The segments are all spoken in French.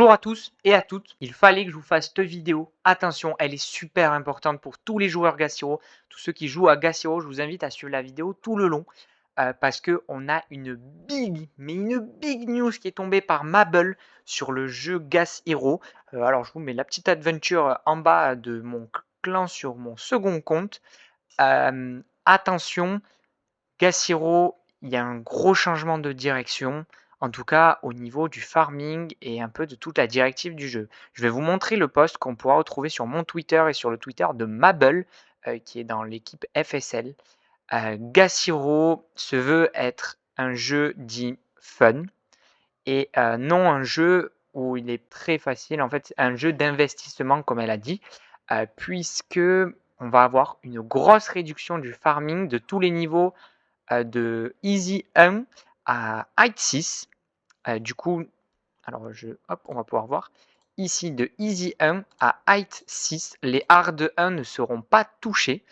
Bonjour à tous et à toutes, il fallait que je vous fasse cette vidéo. Attention, elle est super importante pour tous les joueurs Gashiro. Tous ceux qui jouent à Gashiro, je vous invite à suivre la vidéo tout le long parce qu'on a une big news qui est tombée par Mabel sur le jeu Gas Hero. Alors, je vous mets la petite aventure en bas de mon clan sur mon second compte. Attention, Gas Hero, il y a un gros changement de direction, en tout cas au niveau du farming et un peu de toute la directive du jeu. Je vais vous montrer le post qu'on pourra retrouver sur mon Twitter et sur le Twitter de Mabel, qui est dans l'équipe FSL. Gas Hero se veut être un jeu dit fun et non un jeu où il est très facile, en fait, un jeu d'investissement comme elle a dit, puisque on va avoir une grosse réduction du farming de tous les niveaux de Easy 1 à Height 6. Du coup, alors hop, on va pouvoir voir. Ici, de Easy 1 à Height 6, les Hard 1 ne seront pas touchés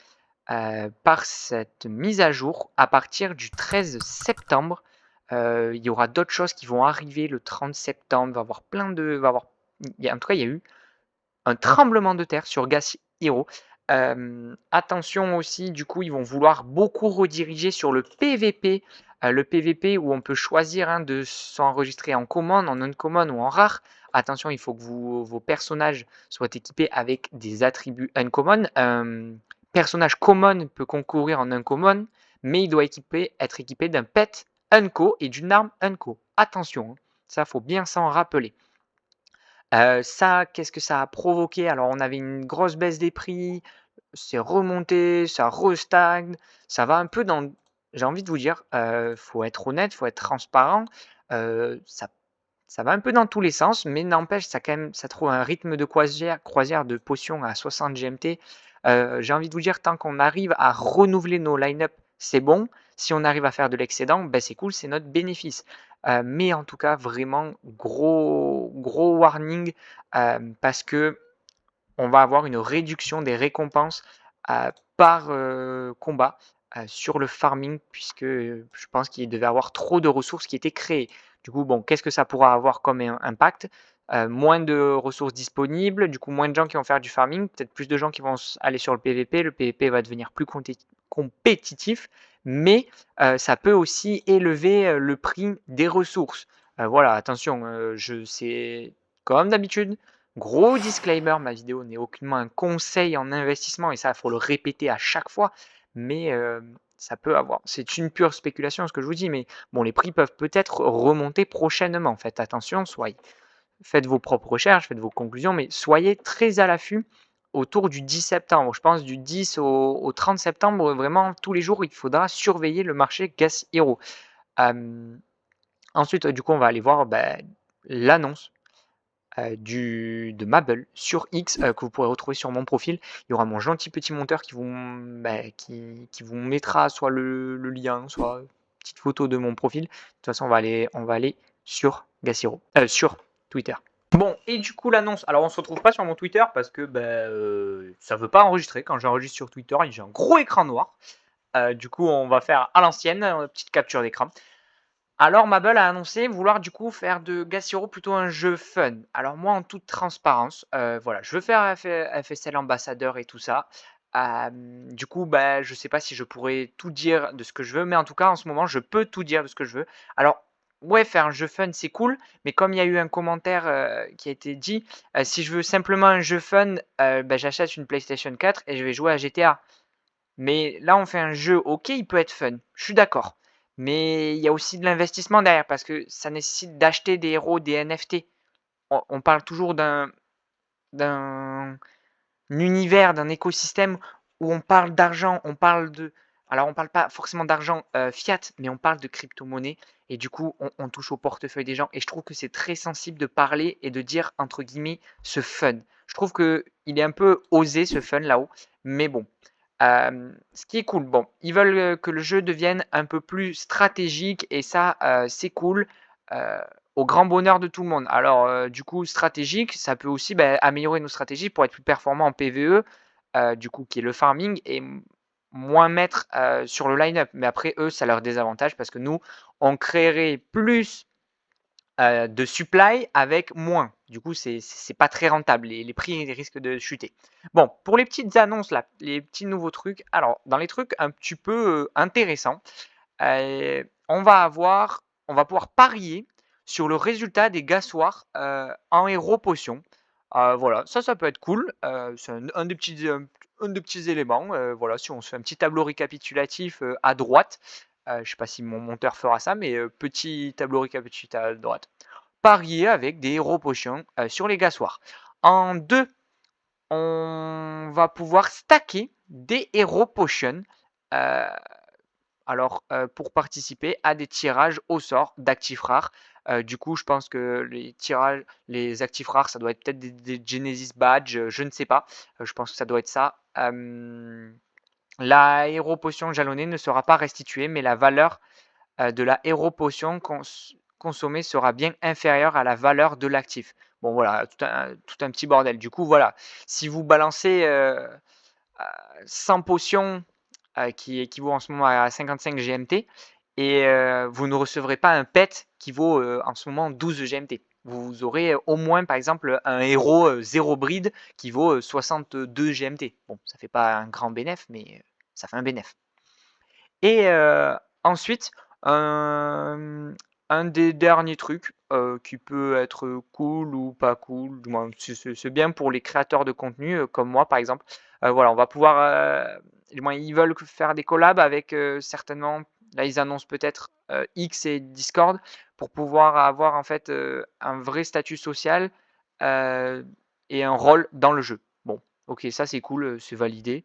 par cette mise à jour à partir du 13 septembre. Il y aura d'autres choses qui vont arriver le 30 septembre. Il va y avoir plein de. En tout cas, il y a eu un tremblement de terre sur Gas Hero. Attention aussi, du coup, ils vont vouloir beaucoup rediriger sur le PVP. Le PVP où on peut choisir de s'enregistrer en common, en uncommon ou en rare. Attention, il faut que vos personnages soient équipés avec des attributs uncommon. Un personnage common peut concourir en uncommon, mais il doit être équipé d'un pet unco et d'une arme unco. Attention, ça faut bien s'en rappeler. Ça, qu'est-ce que ça a provoqué? Alors, on avait une grosse baisse des prix, c'est remonté, ça restagne, ça va un peu dans j'ai envie de vous dire, faut être honnête, faut être transparent, ça va un peu dans tous les sens, mais n'empêche, ça trouve un rythme de croisière de potions à 60 GMT. J'ai envie de vous dire, tant qu'on arrive à renouveler nos line-up, c'est bon. Si on arrive à faire de l'excédent, ben c'est cool, c'est notre bénéfice. Mais en tout cas, vraiment gros warning, parce que on va avoir une réduction des récompenses par combat sur le farming, puisque je pense qu'il devait avoir trop de ressources qui étaient créées. Du coup, bon, qu'est-ce que ça pourra avoir comme impact? Moins de ressources disponibles, du coup moins de gens qui vont faire du farming, peut-être plus de gens qui vont aller sur le PVP va devenir plus compétitif, mais ça peut aussi élever le prix des ressources. Voilà, attention, c'est comme d'habitude, gros disclaimer, ma vidéo n'est aucunement un conseil en investissement et ça, il faut le répéter à chaque fois, mais ça peut avoir. C'est une pure spéculation ce que je vous dis, mais bon, les prix peuvent peut-être remonter prochainement. Faites attention, faites vos propres recherches, faites vos conclusions, mais soyez très à l'affût autour du 10 septembre. Je pense du 10 au 30 septembre, vraiment tous les jours, il faudra surveiller le marché Gas Hero. Ensuite, du coup, on va aller voir l'annonce de Mabel sur X que vous pourrez retrouver sur mon profil. Il y aura mon gentil petit monteur qui vous mettra soit le lien, soit une petite photo de mon profil. De toute façon, on va aller sur Gashiro, sur Twitter. Bon, et du coup, l'annonce. Alors, on se retrouve pas sur mon Twitter parce que ça veut pas enregistrer. Quand j'enregistre sur Twitter, j'ai un gros écran noir. Du coup, on va faire à l'ancienne, une petite capture d'écran. Alors Mabel a annoncé vouloir du coup faire de Gas Hero plutôt un jeu fun. Alors moi en toute transparence, voilà, je veux faire FSL ambassadeur et tout ça. Du coup, je sais pas si je pourrais tout dire de ce que je veux, mais en tout cas en ce moment je peux tout dire de ce que je veux. Alors ouais, faire un jeu fun c'est cool, mais comme il y a eu un commentaire qui a été dit, si je veux simplement un jeu fun, j'achète une PlayStation 4 et je vais jouer à GTA. Mais là, on fait un jeu, ok, il peut être fun, je suis d'accord. Mais il y a aussi de l'investissement derrière parce que ça nécessite d'acheter des héros, des NFT. On parle toujours d'un univers, d'un écosystème où on parle d'argent, on parle de. Alors, on parle pas forcément d'argent fiat, mais on parle de crypto-monnaie. Et du coup, on touche au portefeuille des gens. Et je trouve que c'est très sensible de parler et de dire, entre guillemets, ce fun. Je trouve qu'il est un peu osé, ce fun là-haut. Mais bon, ce qui est cool, bon, ils veulent que le jeu devienne un peu plus stratégique et ça, c'est cool, au grand bonheur de tout le monde. Alors, du coup, stratégique, ça peut aussi améliorer nos stratégies pour être plus performants en PvE, du coup, qui est le farming, et moins mettre sur le line-up. Mais après, eux, ça leur désavantage parce que nous, on créerait plus de supply avec moins. Du coup, c'est pas très rentable. Les prix risquent de chuter. Bon, pour les petites annonces là, les petits nouveaux trucs. Alors, dans les trucs un petit peu intéressants, on va pouvoir parier sur le résultat des gassoirs en héros potion. Voilà, ça peut être cool. C'est un des petits éléments. Voilà, si on se fait un petit tableau récapitulatif à droite, je sais pas si mon monteur fera ça, mais petit tableau récapitulatif à droite. Parier avec des héros potions sur les gassoirs. En 2, on va pouvoir stacker des héros potions. euh, alors, pour participer à des tirages au sort d'actifs rares. Du coup, je pense que les actifs rares, ça doit être peut-être des Genesis Badge, je ne sais pas. Je pense que ça doit être ça. La héros potion jalonnée ne sera pas restituée, mais la valeur de la héros potion consommée sera bien inférieure à la valeur de l'actif. Bon, voilà, tout un petit bordel. Du coup, voilà, si vous balancez 100 potions qui équivaut en ce moment à 55 GMT et vous ne recevrez pas un pet qui vaut en ce moment 12 GMT. Vous aurez au moins, par exemple, un héros 0 bride qui vaut 62 GMT. Bon, ça fait pas un grand bénéf, mais ça fait un bénéf. Et ensuite, un des derniers trucs qui peut être cool ou pas cool, du moins c'est bien pour les créateurs de contenu comme moi par exemple. Voilà, on va pouvoir, du moins ils veulent faire des collabs avec certainement, là ils annoncent peut-être X et Discord pour pouvoir avoir en fait un vrai statut social et un rôle dans le jeu. Bon, ok, ça c'est cool, c'est validé.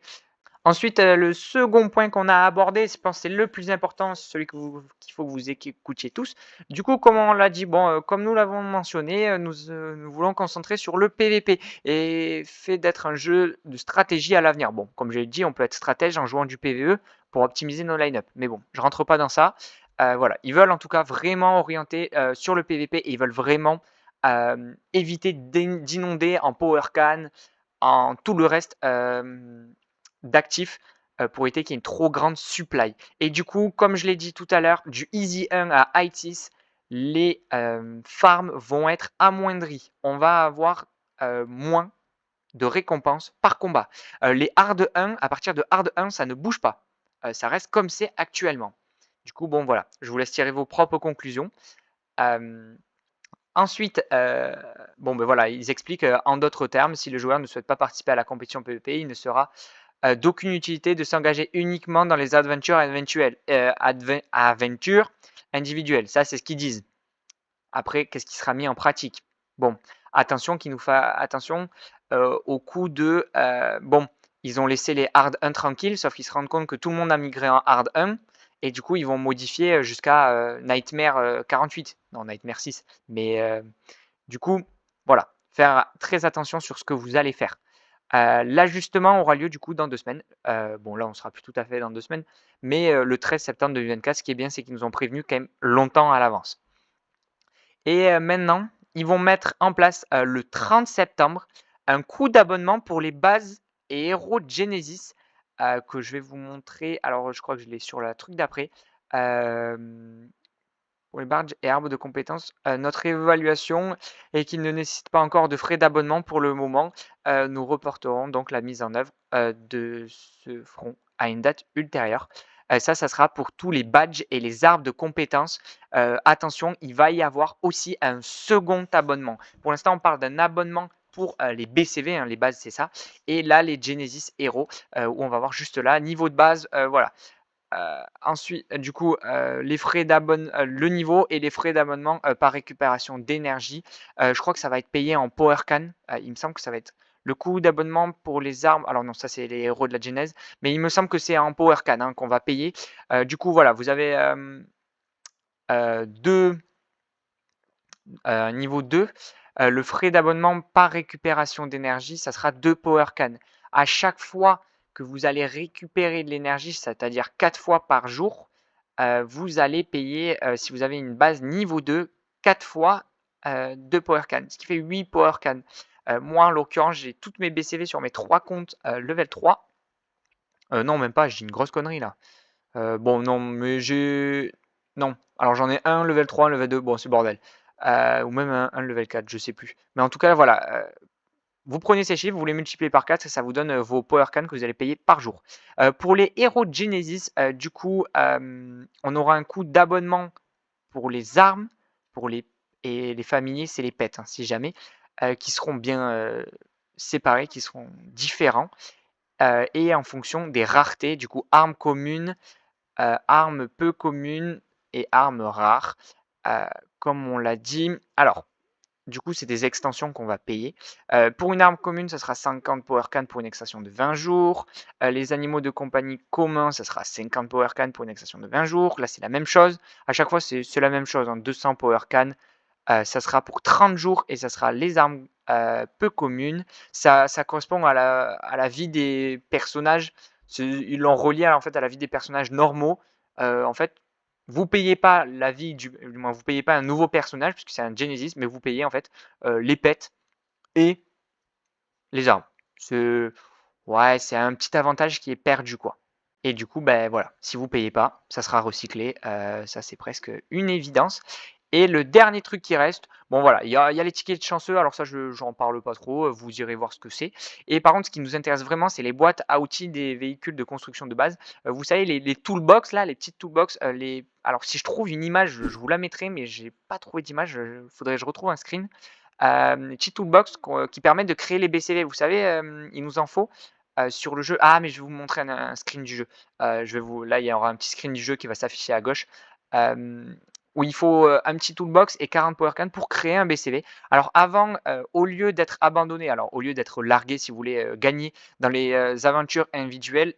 Ensuite, le second point qu'on a abordé, je pense que c'est le plus important, celui qu'il faut que vous écoutiez tous. Du coup, comme on l'a dit, bon, comme nous l'avons mentionné, nous voulons concentrer sur le PVP et fait d'être un jeu de stratégie à l'avenir. Bon, comme je l'ai dit, on peut être stratège en jouant du PVE pour optimiser nos line-up. Mais bon, je rentre pas dans ça. Voilà, ils veulent en tout cas vraiment orienter sur le PVP et ils veulent vraiment éviter d'inonder en power can, en tout le reste d'actifs pour éviter qu'il y ait une trop grande supply. Et du coup, comme je l'ai dit tout à l'heure, du Easy 1 à High 6, les farms vont être amoindries. On va avoir moins de récompenses par combat. Les Hard 1, à partir de Hard 1, ça ne bouge pas. Ça reste comme c'est actuellement. Du coup, bon voilà, je vous laisse tirer vos propres conclusions. Ensuite, bon ben voilà, ils expliquent en d'autres termes, si le joueur ne souhaite pas participer à la compétition PvP, il ne sera d'aucune utilité de s'engager uniquement dans les aventures individuelles. Ça, c'est ce qu'ils disent. Après, qu'est-ce qui sera mis en pratique? Bon, attention attention au coup de bon, ils ont laissé les hard 1 tranquilles, sauf qu'ils se rendent compte que tout le monde a migré en hard 1 et du coup, ils vont modifier jusqu'à Nightmare 48, non Nightmare 6. Mais du coup, voilà, faire très attention sur ce que vous allez faire. L'ajustement aura lieu du coup dans 2 semaines. Bon là, on sera plus tout à fait dans 2 semaines, mais le 13 septembre 2024, ce qui est bien, c'est qu'ils nous ont prévenu quand même longtemps à l'avance. Et maintenant, ils vont mettre en place le 30 septembre un coût d'abonnement pour les bases et héros Genesis que je vais vous montrer. Alors, je crois que je l'ai sur le truc d'après. Pour les badges et arbres de compétences, notre évaluation est qu'il ne nécessite pas encore de frais d'abonnement pour le moment. Nous reporterons donc la mise en œuvre de ce front à une date ultérieure. Ça sera pour tous les badges et les arbres de compétences. Attention, il va y avoir aussi un second abonnement. Pour l'instant, on parle d'un abonnement pour les BCV, hein, les bases c'est ça, et là les Genesis Héros, où on va voir juste là, niveau de base, voilà. Ensuite, du coup, les frais le niveau et les frais d'abonnement par récupération d'énergie. Je crois que ça va être payé en Power Can. Il me semble que ça va être le coût d'abonnement pour les armes. Alors non, ça c'est les héros de la Genèse, mais il me semble que c'est en Power Can hein, qu'on va payer. Du coup, voilà, vous avez niveau 2, le frais d'abonnement par récupération d'énergie, ça sera 2 Power Can. À chaque fois que vous allez récupérer de l'énergie, c'est-à-dire 4 fois par jour, vous allez payer, si vous avez une base niveau 2, 4 fois 2 Power Can, ce qui fait 8 Power Can. Moi, en l'occurrence, j'ai toutes mes BCV sur mes 3 comptes level 3. Non, même pas, j'ai une grosse connerie là. Bon, non, mais j'ai. Non, alors j'en ai un level 3, un level 2, bon, c'est bordel. ou même un level 4, je sais plus. Mais en tout cas, voilà, vous prenez ces chiffres, vous les multipliez par 4 et ça vous donne vos power can que vous allez payer par jour. Pour les héros de Genesis, du coup, on aura un coût d'abonnement pour les armes, pour les familiers, c'est les pets, hein, si jamais, qui seront bien séparés, qui seront différents et en fonction des raretés, du coup, armes communes, armes peu communes et armes rares, heu, comme on l'a dit. Alors, du coup, c'est des extensions qu'on va payer. Pour une arme commune, ça sera 50 power can pour une extension de 20 jours. Les animaux de compagnie communs, ça sera 50 power can pour une extension de 20 jours. Là, c'est la même chose. À chaque fois, c'est la même chose, hein, 200 power can. Ça sera pour 30 jours et ça sera les armes peu communes. Ça correspond à la vie des personnages. Ils l'ont relié en fait à la vie des personnages normaux. En fait, vous payez pas la vie du moins vous payez pas un nouveau personnage puisque c'est un Genesis, mais vous payez en fait les pets et les armes. C'est Ouais, c'est un petit avantage qui est perdu quoi. Et du coup, ben voilà, si vous payez pas, ça sera recyclé. Ça c'est presque une évidence. Et le dernier truc qui reste, bon voilà, il y a les tickets de chanceux, alors ça je j'en parle pas trop, vous irez voir ce que c'est. Et par contre, ce qui nous intéresse vraiment, c'est les boîtes à outils des véhicules de construction de base. Vous savez les toolbox là, les petites toolbox, alors si je trouve une image, je vous la mettrai, mais j'ai pas trouvé d'image, faudrait que je retrouve un screen. Les petites toolbox qui permettent de créer les BCV. Vous savez, il nous en faut, sur le jeu. Ah mais je vais vous montrer un screen du jeu. Je vais vous Là, il y aura un petit screen du jeu qui va s'afficher à gauche. Hem Où il faut un petit toolbox et 40 power can pour créer un BCV. Alors avant, au lieu d'être abandonné, alors au lieu d'être largué si vous voulez gagner dans les aventures individuelles,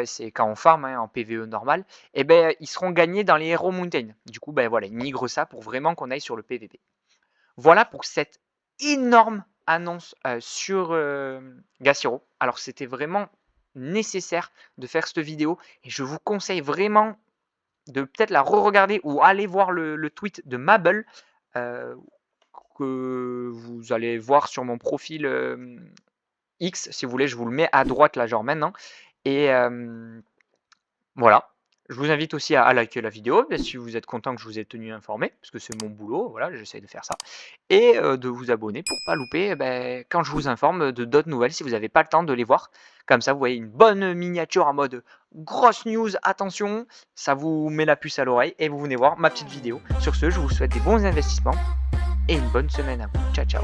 c'est quand on farm hein, en PVE normal, et ben ils seront gagnés dans les Hero Mountain. Du coup, ben voilà, ils migrent ça pour vraiment qu'on aille sur le PVP. Voilà pour cette énorme annonce sur Gashiro. Alors c'était vraiment nécessaire de faire cette vidéo et je vous conseille vraiment de peut-être la re-regarder ou aller voir le tweet de Mabel, heu, que vous allez voir sur mon profil, X si vous voulez, je vous le mets à droite là, genre maintenant et voilà. Je vous invite aussi à liker la vidéo, bah, si vous êtes content que je vous ai tenu informé, parce que c'est mon boulot, voilà, j'essaie de faire ça et de vous abonner pour pas louper, quand je vous informe de d'autres nouvelles si vous avez pas le temps de les voir. Comme ça, vous voyez une bonne miniature en mode grosse news, attention, ça vous met la puce à l'oreille et vous venez voir ma petite vidéo. Sur ce, je vous souhaite des bons investissements et une bonne semaine à vous. Ciao, ciao.